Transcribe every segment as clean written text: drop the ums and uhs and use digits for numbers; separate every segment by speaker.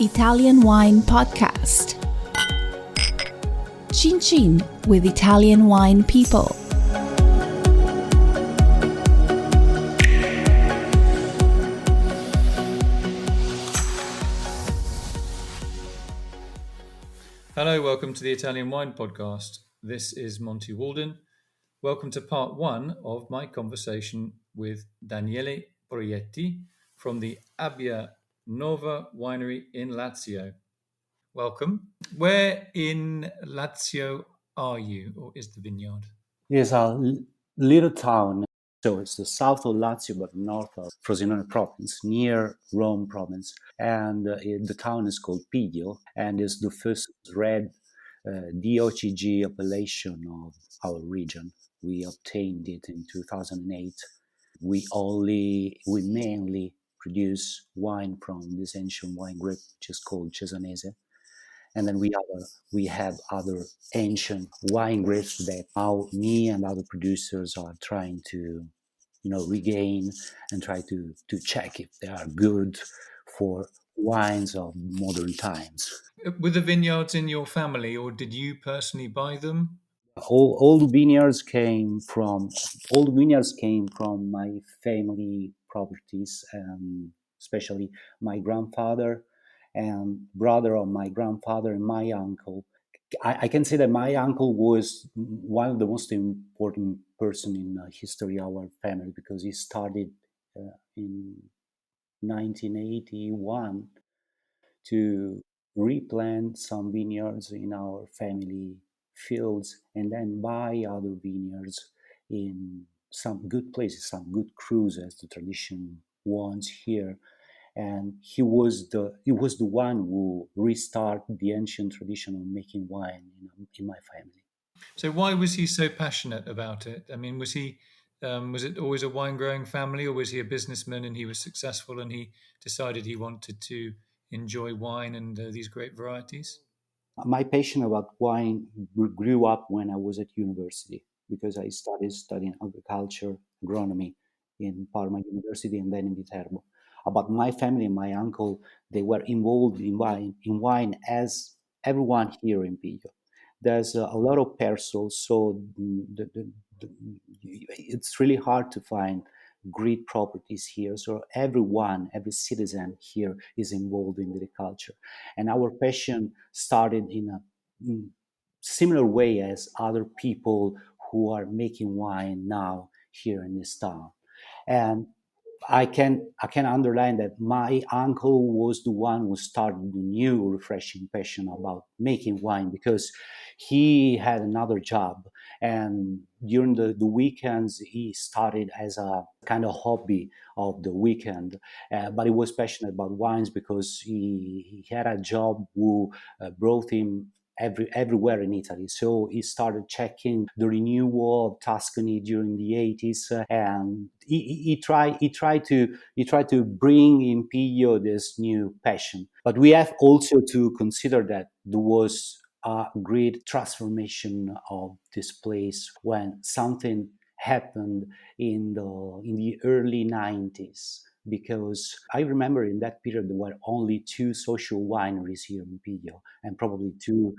Speaker 1: Italian Wine Podcast. Chin Chin with Italian wine people.
Speaker 2: Hello, welcome to the Italian Wine Podcast. This is Monty Waldin. Welcome to part one of my conversation with Daniele Proietti from the Abbia Nòva Winery in Lazio. Welcome. Where in Lazio are you, or is the vineyard?
Speaker 3: It's a little town, so it's the south of Lazio, but north of Frosinone province, near Rome province. And the town is called Piglio, and is the first red DOCG appellation of our region. We obtained it in 2008. We mainly produce wine from this ancient wine grape, which is called Cesanese. And then we have other ancient wine grapes that now me and other producers are trying to, regain and try to check if they are good for wines of modern times.
Speaker 2: Were the vineyards in your family, or did you personally buy them?
Speaker 3: All the vineyards came from my family properties, especially my grandfather and brother of my grandfather and my uncle. I can say that my uncle was one of the most important person in the history of our family, because he started in 1981 to replant some vineyards in our family fields and then buy other vineyards in some good places, some good crews, as the tradition wants here. And he was the one who restarted the ancient tradition of making wine in my family.
Speaker 2: So why was he so passionate about it? I mean, was it always a wine growing family, or was he a businessman and he was successful and he decided he wanted to enjoy wine and these great varieties?
Speaker 3: My passion about wine grew up when I was at university, because I started studying agriculture, agronomy in Parma University and then in Viterbo. About my family and my uncle, they were involved in wine as everyone here in Piglio. There's a lot of parcels, so it's really hard to find great properties here. So every citizen here is involved in viticulture. And our passion started in a similar way as other people who are making wine now here in this town. And I can underline that my uncle was the one who started the new refreshing passion about making wine, because he had another job, and during the weekends he started as a kind of hobby of the weekend, but he was passionate about wines because he had a job who brought him everywhere in Italy. So he started checking the renewal of Tuscany during the 80s, and he tried to bring in Piglio this new passion. But we have also to consider that there was a great transformation of this place when something happened in the early 90s. Because I remember in that period there were only two social wineries here in Piglio, and probably two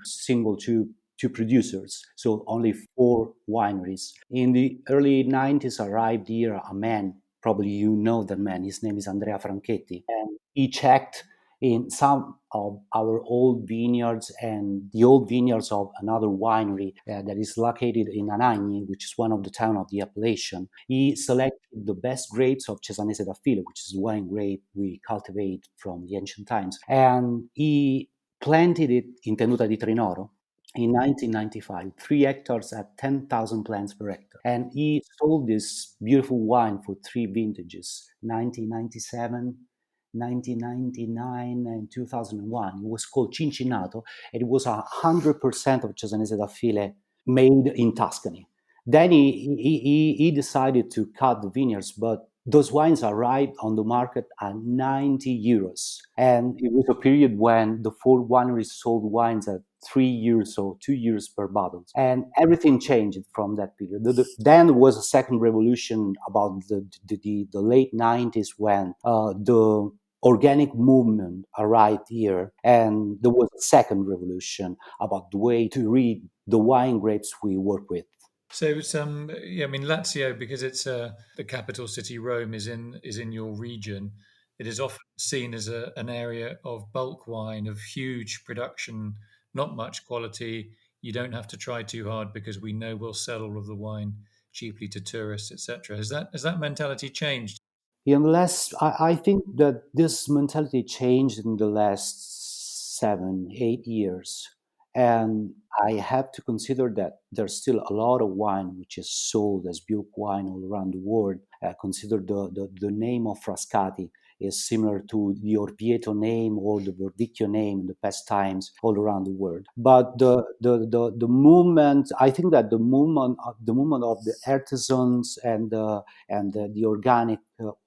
Speaker 3: producers, so only four wineries. In the early 90s arrived here a man, probably you know the man, his name is Andrea Franchetti, and he checked in some of our old vineyards and the old vineyards of another winery that is located in Anagni, which is one of the town of the appellation. He selected the best grapes of Cesanese da Filo, which is the wine grape we cultivate from the ancient times, and he planted it in Tenuta di Trinoro in 1995, 3 hectares at 10,000 plants per hectare. And he sold this beautiful wine for 3 vintages, 1997, 1999 and 2001. It was called Cincinato, and it was 100% of Cesanese da File made in Tuscany. Then he decided to cut the vineyards, but those wines arrived on the market at 90 euros. And it was a period when the 4 wineries sold wines at 3 years or 2 years per bottle. And everything changed from that period. Then there was a second revolution about the late 90s, when the organic movement arrived here, and there was a second revolution about the way to read the wine grapes we work with.
Speaker 2: So it's yeah, I mean Lazio, because it's the capital city. Rome is in your region. It is often seen as an area of bulk wine, of huge production, not much quality. You don't have to try too hard because we know we'll sell all of the wine cheaply to tourists, etc. Has that mentality changed?
Speaker 3: Unless I think that this mentality changed in the last 7, 8 years. And I have to consider that there's still a lot of wine which is sold as bulk wine all around the world. Consider the name of Frascati is similar to the Orvieto name or the Verdicchio name in the past times all around the world. But the movement, I think that the movement of the artisans and the organic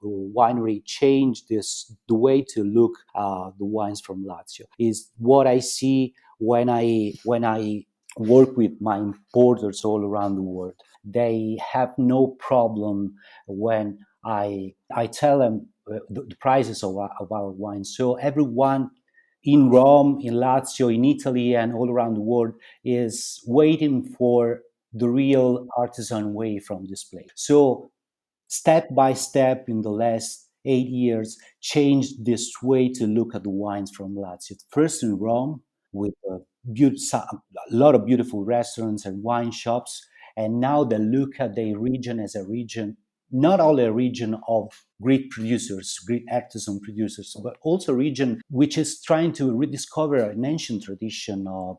Speaker 3: winery changed the way to look the wines from Lazio. Is what I see when I work with my importers all around the world. They have no problem when I tell them the prices of our wine. So everyone in Rome, in Lazio, in Italy, and all around the world is waiting for the real artisan way from this place. So step by step in the last 8 years changed this way to look at the wines from Lazio. First in Rome with a lot of beautiful restaurants and wine shops, and now they look at the region as a region, not only a region of Greek producers, Greek artisan producers, but also a region which is trying to rediscover an ancient tradition of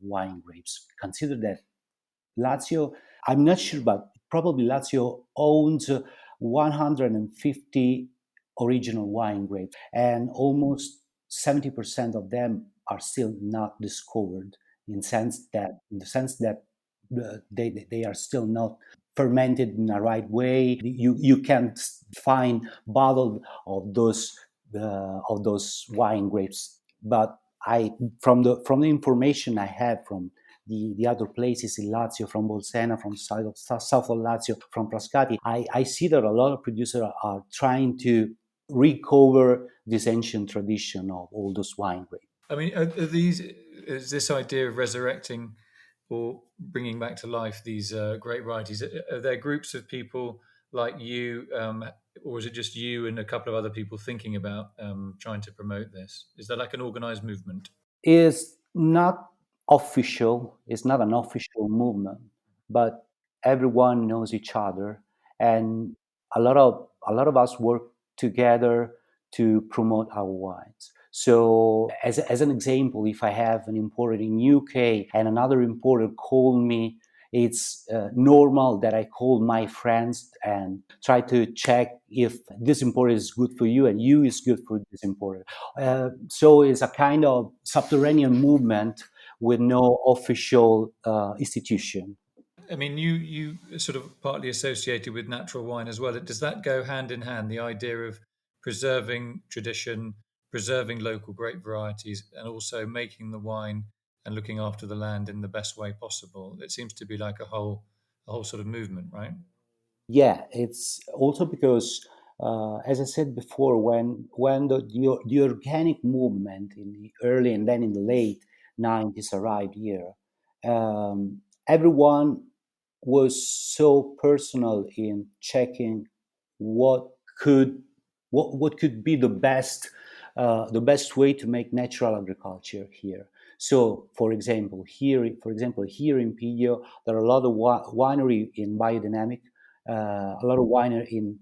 Speaker 3: wine grapes. Consider that Lazio, I'm not sure, but probably Lazio owns 150 original wine grapes, and almost 70% of them are still not discovered. In the sense that they are still not fermented in the right way. You can't find bottled of those wine grapes. But I from the information I have from the other places in Lazio, from Bolsena, from south of Lazio, from Frascati, I see that a lot of producers are trying to recover this ancient tradition of all those wine grapes.
Speaker 2: I mean, is this idea of resurrecting or bringing back to life these great varieties? Are there groups of people like you, or is it just you and a couple of other people thinking about trying to promote this? Is that like an organized movement?
Speaker 3: Is not official, it's not an official movement, but everyone knows each other, and a lot of us work together to promote our wines. So as an example, if I have an importer in UK and another importer call me, it's normal that I call my friends and try to check if this importer is good for you and you is good for this importer. So it's a kind of subterranean movement with no official institution.
Speaker 2: I mean, you are sort of partly associated with natural wine as well. Does that go hand in hand? The idea of preserving tradition, preserving local grape varieties, and also making the wine and looking after the land in the best way possible. It seems to be like a whole sort of movement, right?
Speaker 3: Yeah, it's also because, as I said before, when the organic movement in the early and then in the late 90s arrived here, everyone was so personal in checking what could what could be the best way to make natural agriculture here. So, for example, here in Piglio, there are a lot of winery in biodynamic, a lot of winery in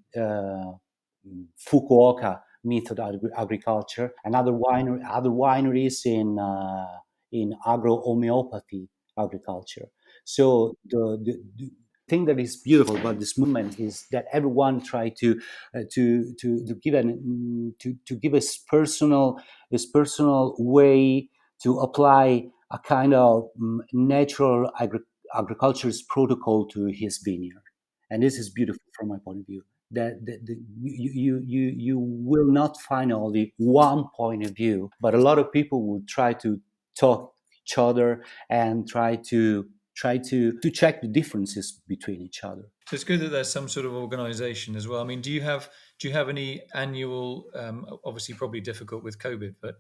Speaker 3: Fukuoka method agriculture, and other wineries in agro homeopathy agriculture. So the thing that is beautiful about this movement is that everyone try to give to give his personal way to apply a kind of natural agriculture's protocol to his vineyard, and this is beautiful from my point of view. That you will not find only one point of view, but a lot of people will try to talk each other and try to check the differences between each other.
Speaker 2: So it's good that there's some sort of organization as well. I mean, Do you have any annual, obviously probably difficult with COVID, but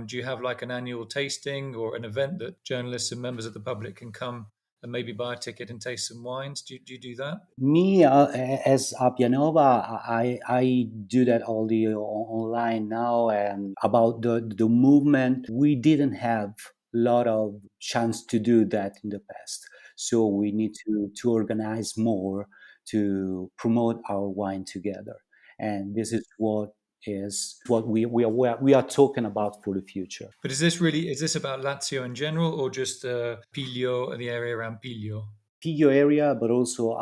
Speaker 2: do you have like an annual tasting or an event that journalists and members of the public can come and maybe buy a ticket and taste some wines? Do you do that?
Speaker 3: Me, as Abbia Nòva, I do that only online now. And about the movement, we didn't have a lot of chance to do that in the past. So we need to organize more to promote our wine together. And this is what we are talking about for the future.
Speaker 2: But is this about Lazio in general or just Piglio and the area around Piglio?
Speaker 3: Piglio area, but also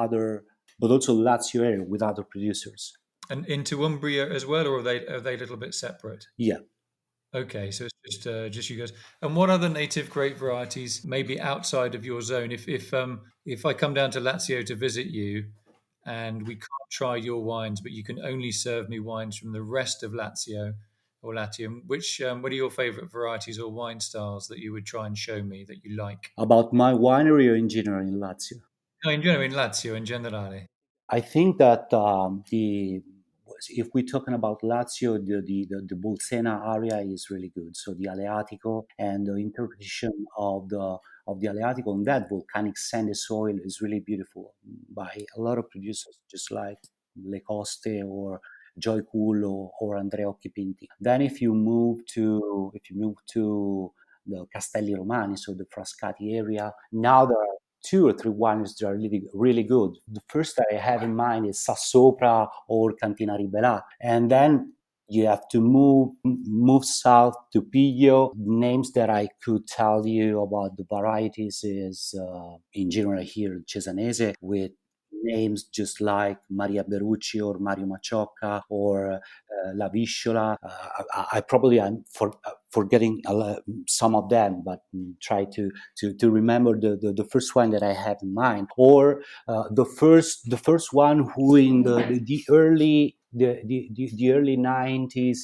Speaker 3: Lazio area with other producers.
Speaker 2: And into Umbria as well, or are they a little bit separate?
Speaker 3: Yeah.
Speaker 2: Okay, so it's just you guys. And what other native grape varieties, maybe outside of your zone? If I come down to Lazio to visit you, and we can't try your wines, but you can only serve me wines from the rest of Lazio or Latium, what are your favourite varieties or wine styles that you would try and show me that you like?
Speaker 3: About my winery or in general in Lazio?
Speaker 2: No, in general, in Lazio, in generale.
Speaker 3: I think that the if we're talking about Lazio, the Bolsena area is really good. So the Aleatico and the interpretation of the Aleatico on that volcanic sandy soil is really beautiful by a lot of producers, just like Le Coste or Joy Cullo or Andrea Occhipinti. Then if you move to the Castelli Romani, so the Frascati area, now there are two or three wines that are really, really good. The first that I have in mind is Sassopra or Cantina Ribera. And then you have to move south to Piglio. Names that I could tell you about the varieties is in general here Cesanese, with names just like Maria Berucci or Mario Maciocca or La Visciola. I'm forgetting some of them, but try to remember the first one that I have in mind, or the first one who in the early 90s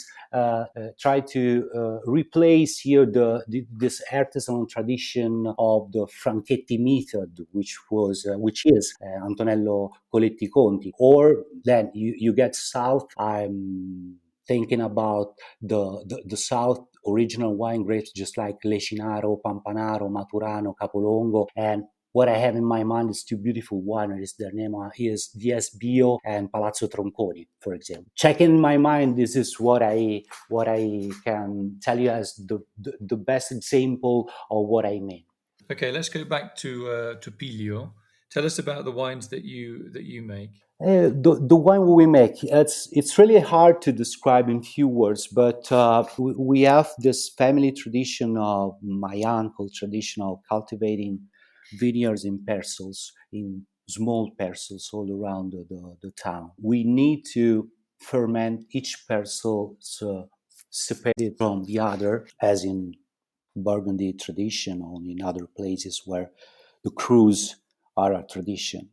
Speaker 3: tried to replace here this artisanal tradition of the Franchetti method, which is Antonello Coletti Conti. Or then you get south. I'm thinking about the south original wine grapes, just like Lecinaro, Pampanaro, Maturano, Capolongo, and what I have in my mind is two beautiful wineries. Their name is Dies Bio and Palazzo Tronconi, for example. Check in my mind, this is what I can tell you as the best example of what I mean.
Speaker 2: Okay, let's go back to Piglio. Tell us about the wines that you make.
Speaker 3: The wine we make, it's really hard to describe in few words, but we have this family tradition of my uncle tradition of cultivating vineyards in parcels, in small parcels all around the town. We need to ferment each parcel separated from the other, as in Burgundy tradition or in other places where the crews are a tradition.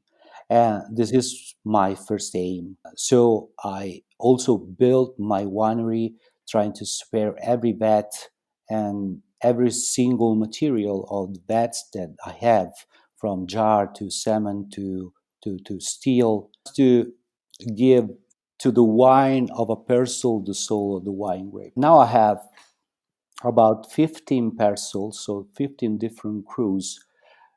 Speaker 3: And this is my first aim. So I also built my winery trying to spare every vat and every single material of the vats that I have, from jar to cement to steel, to give to the wine of a parcel the soul of the wine grape. Now I have about 15 parcels, so 15 different crews,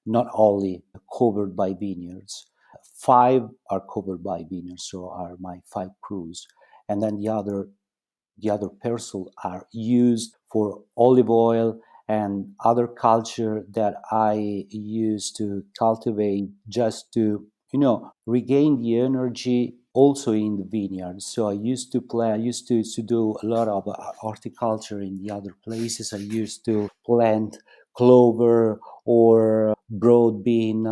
Speaker 3: not only covered by vineyards. 5 are covered by vineyards, so are my 5 crews. And then the other parcel are used for olive oil and other culture that I use to cultivate, just to regain the energy also in the vineyard. So I used to do a lot of horticulture in the other places. I used to plant clover or broad bean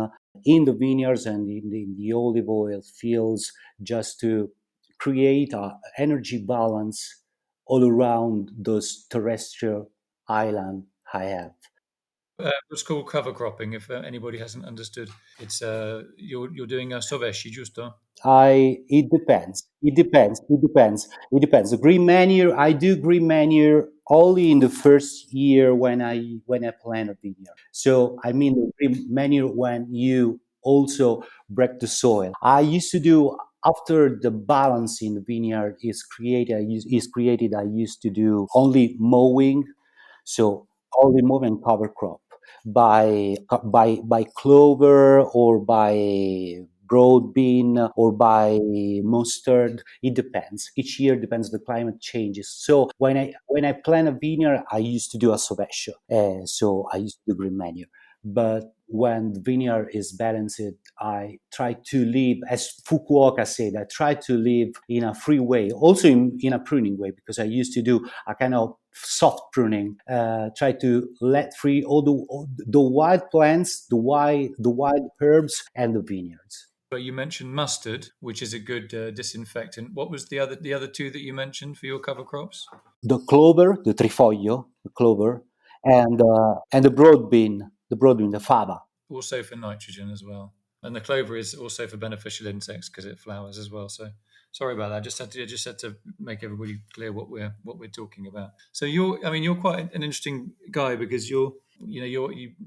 Speaker 3: in the vineyards and in the olive oil fields, just to create an energy balance all around those terrestrial island I have.
Speaker 2: What's called cover cropping, if anybody hasn't understood. It's you're doing a sovesci, giusto?
Speaker 3: It depends. It depends. It depends. It depends. The green manure, I do green manure only in the first year when I plant a vineyard. So I mean the green manure when you also break the soil. I used to do after the balance in the vineyard is created, I used to do only mowing, so only mowing cover crop by clover or by broad bean or by mustard. It depends. Each year depends. The climate changes. So when I plant a vineyard, I used to do a sovescio. So I used to do green manure. But when the vineyard is balanced, I try to live, as Fukuoka said, I try to live in a free way, also in a pruning way, because I used to do a kind of soft pruning, try to let free all the wild plants, the wild herbs, and the vineyards.
Speaker 2: But you mentioned mustard, which is a good disinfectant. What was the other two that you mentioned for your cover crops?
Speaker 3: The clover, the trifoglio, the clover, and the broad bean, the fava.
Speaker 2: Also for nitrogen as well. And the clover is also for beneficial insects because it flowers as well. So sorry about that. I just had to make everybody clear what we're talking about. So you're quite an interesting guy because you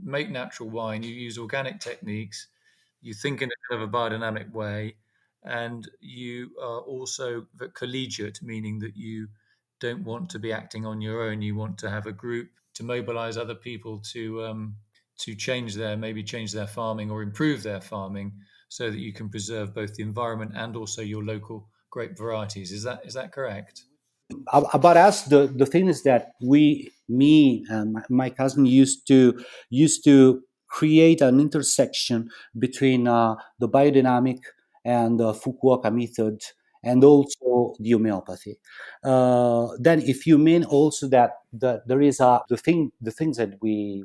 Speaker 2: make natural wine, you use organic techniques, you think in a kind of a biodynamic way, and you are also collegiate, meaning that you don't want to be acting on your own. You want to have a group to mobilize other people to change their farming or improve their farming so that you can preserve both the environment and also your local grape varieties. Is that correct?
Speaker 3: About us, the thing is that me and my cousin used to create an intersection between the biodynamic and the Fukuoka method and also the homeopathy. Then, if you mean also that there is the things that we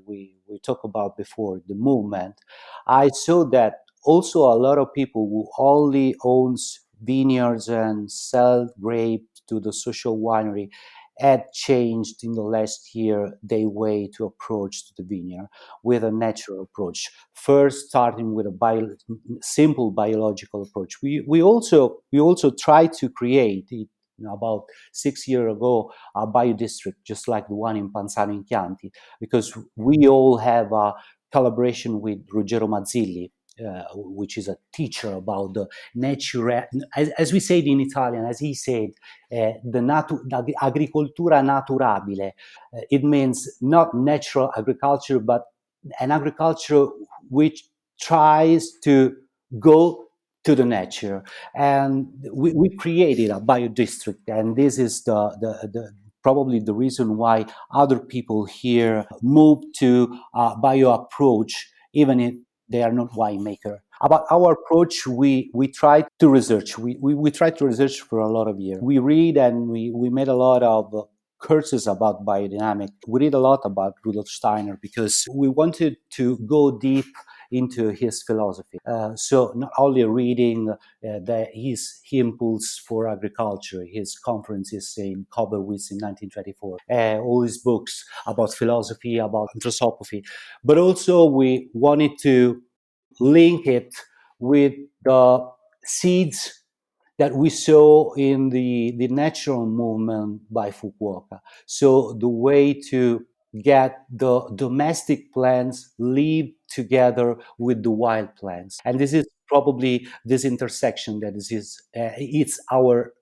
Speaker 3: talked about before, the movement, I saw that also a lot of people who only owns vineyards and sell grapes to the social winery had changed in the last year their way to approach to the vineyard with a natural approach. First, starting with a simple biological approach. We also tried to create it, about 6 years ago, a bio district, just like the one in Panzano in Chianti, because we all have a collaboration with Ruggero Mazzilli, which is a teacher about the nature, as we say in Italian, as he said, the agricoltura naturabile. It means not natural agriculture, but an agriculture which tries to go to the nature. And we created a bio district, and this is the probably the reason why other people here move to a bio approach, even if they are not winemaker. About our approach, we try to research. We try to research for a lot of years. We read and we made a lot of courses about biodynamic. We read a lot about Rudolf Steiner because we wanted to go deep into his philosophy. So not only reading his impulse for agriculture, his conferences in Koblenz in 1924, all his books about philosophy, about anthroposophy, but also we wanted to link it with the seeds that we saw in the natural movement by Fukuoka. So the way to get the domestic plants live together with the wild plants. And this is probably this intersection that it's our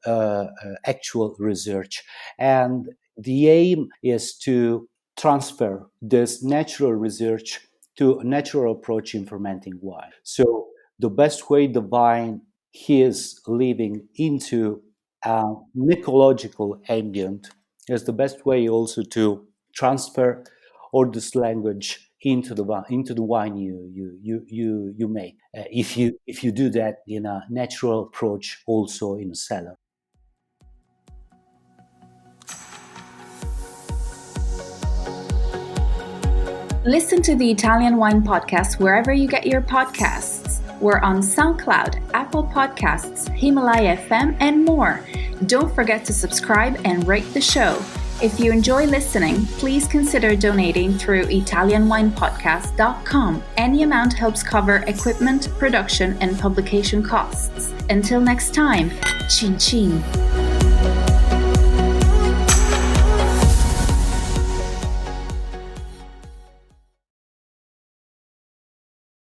Speaker 3: actual research. And the aim is to transfer this natural research to a natural approach in fermenting wine. So the best way the vine is living into an ecological ambient is the best way also to transfer all this language into the wine you make. If you do that in a natural approach, also in a cellar.
Speaker 1: Listen to the Italian Wine Podcast wherever you get your podcasts. We're on SoundCloud, Apple Podcasts, Himalaya FM, and more. Don't forget to subscribe and rate the show. If you enjoy listening, please consider donating through ItalianWinePodcast.com. Any amount helps cover equipment, production, and publication costs. Until next time, cin cin.